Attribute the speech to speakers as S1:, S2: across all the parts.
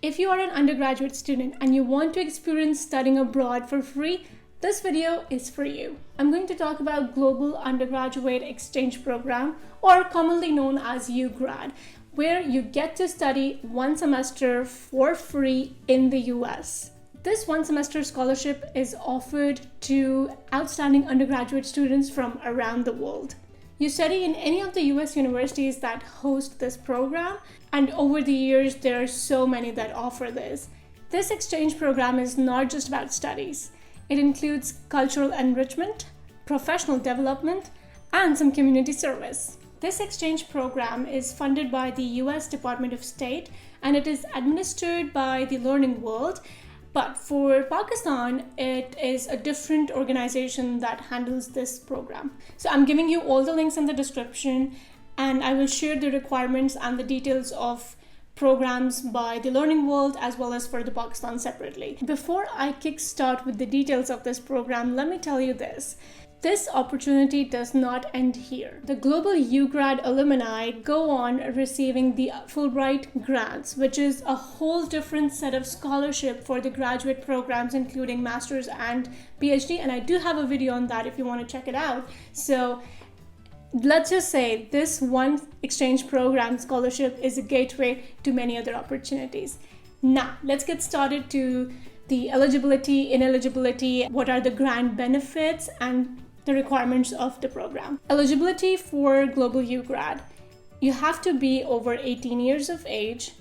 S1: If you are an undergraduate student and you want to experience studying abroad for free, this video is for you. I'm going to talk about Global Undergraduate Exchange Program, or commonly known as UGrad, where you get to study one semester for free in the US. This one semester scholarship is offered to outstanding undergraduate students from around the world. You study in any of the US universities that host this program, and over the years there are so many that offer this. This exchange program is not just about studies. It includes cultural enrichment, professional development, and some community service. This exchange program is funded by the US Department of State, and it is administered by the Learning World. But for Pakistan, it is a different organization that handles this program. So I'm giving you all the links in the description, and I will share the requirements and the details of programs by the Learning World as well as for the Pakistan separately. Before I kickstart with the details of this program, let me tell you this. This opportunity does not end here. The global UGrad alumni go on receiving the Fulbright grants, which is a whole different set of scholarship for the graduate programs, including master's and PhD. And I do have a video on that if you want to check it out. So let's just say this one exchange program scholarship is a gateway to many other opportunities. Now, let's get started to the eligibility, ineligibility, what are the grant benefits, and the requirements of the program. Eligibility for Global UGrad. You have to be over 18 years of age.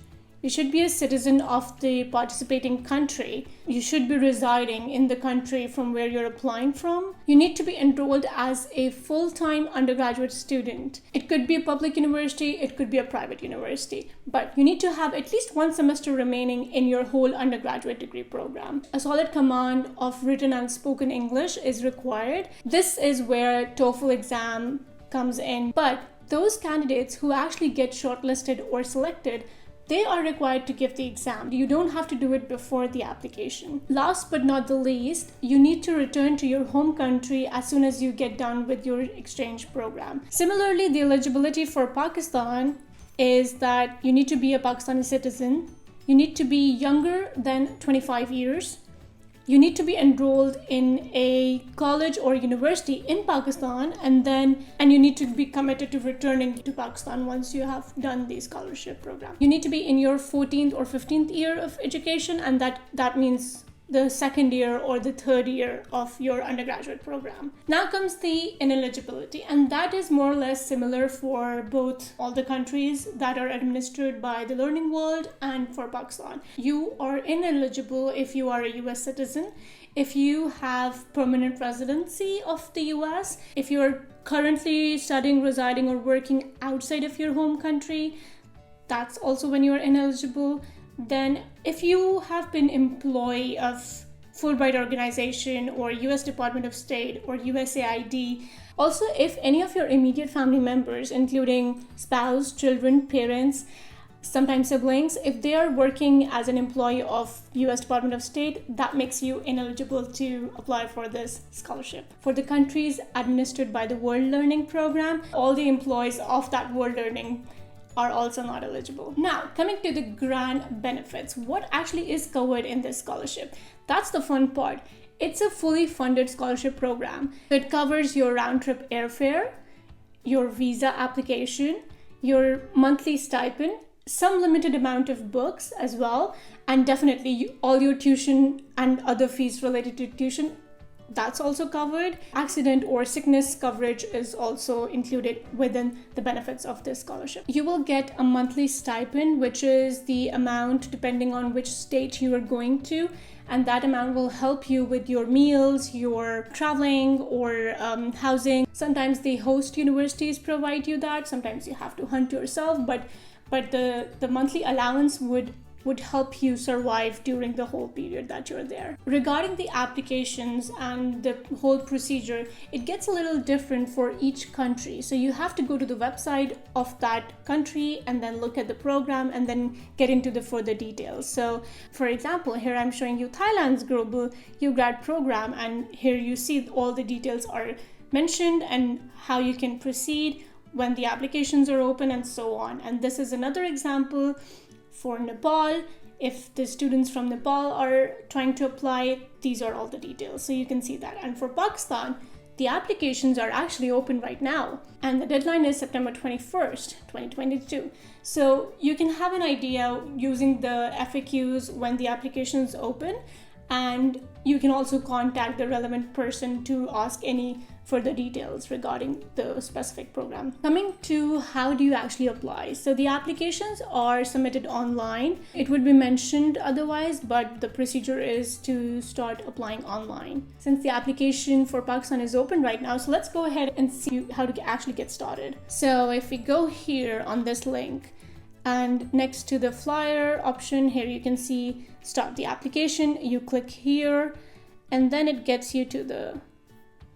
S1: You should be a citizen of the participating country. You should be residing in the country from where you're applying from. You need to be enrolled as a full-time undergraduate student. It could be a public university, it could be a private university, but you need to have at least one semester remaining in your whole undergraduate degree program. A solid command of written and spoken English is required. This is where TOEFL exam comes in, but those candidates who actually get shortlisted or selected, they are required to give the exam. You don't have to do it before the application. Last but not the least, you need to return to your home country as soon as you get done with your exchange program. Similarly, the eligibility for Pakistan is that you need to be a Pakistani citizen. You need to be younger than 25 years. You need to be enrolled in a college or university in Pakistan, and you need to be committed to returning to Pakistan once you have done the scholarship program. You need to be in your 14th or 15th year of education, and that means the second year or the third year of your undergraduate program. Now comes the ineligibility, and that is more or less similar for both all the countries that are administered by the Learning World and for Pakistan. You are ineligible if you are a US citizen, if you have permanent residency of the US, if you are currently studying, residing, or working outside of your home country, that's also when you are ineligible. Then if you have been employee of Fulbright organization or US Department of State or USAID, also if any of your immediate family members, including spouse, children, parents, sometimes siblings, if they are working as an employee of US Department of State, that makes you ineligible to apply for this scholarship. For the countries administered by the World Learning Program, all the employees of that World Learning are also not eligible. Now, coming to the grant benefits, what actually is covered in this scholarship? That's the fun part. It's a fully funded scholarship program. It covers your round-trip airfare, your visa application, your monthly stipend, some limited amount of books as well, and definitely all your tuition and other fees related to tuition. That's also covered. Accident or sickness coverage is also included within the benefits of this scholarship. You will get a monthly stipend, which is the amount depending on which state you are going to, and that amount will help you with your meals, your traveling, or housing. Sometimes the host universities provide you that. Sometimes you have to hunt yourself, but the monthly allowance would help you survive during the whole period that you're there. Regarding the applications and the whole procedure, it gets a little different for each country. So you have to go to the website of that country and then look at the program and then get into the further details. So for example, here I'm showing you Thailand's Global UGrad program, and here you see all the details are mentioned and how you can proceed when the applications are open and so on. And this is another example for Nepal. If the students from Nepal are trying to apply, these are all the details. So you can see that. And for Pakistan, the applications are actually open right now, and the deadline is September 21st, 2022. So you can have an idea using the FAQs when the applications open, and you can also contact the relevant person to ask any further details regarding the specific program. Coming to how do you actually apply? So the applications are submitted online. It would be mentioned otherwise, but the procedure is to start applying online. Since the application for Pakistan is open right now, so let's go ahead and see how to actually get started. So if we go here on this link, and next to the flyer option here, you can see start the application. You click here, and then it gets you to the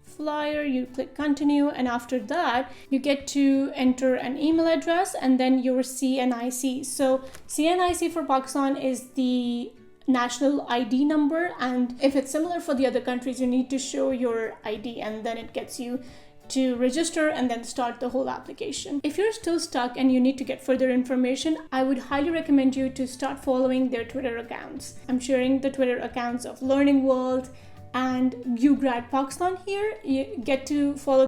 S1: flyer. You click continue, and after that you get to enter an email address and then your CNIC. So CNIC for Pakistan is the national ID number, and if it's similar for the other countries, you need to show your ID, and then it gets you to register and then start the whole application. If you're still stuck and you need to get further information, I would highly recommend you to start following their Twitter accounts. I'm sharing the Twitter accounts of Learning World and UGrad Pakistan here. You get to follow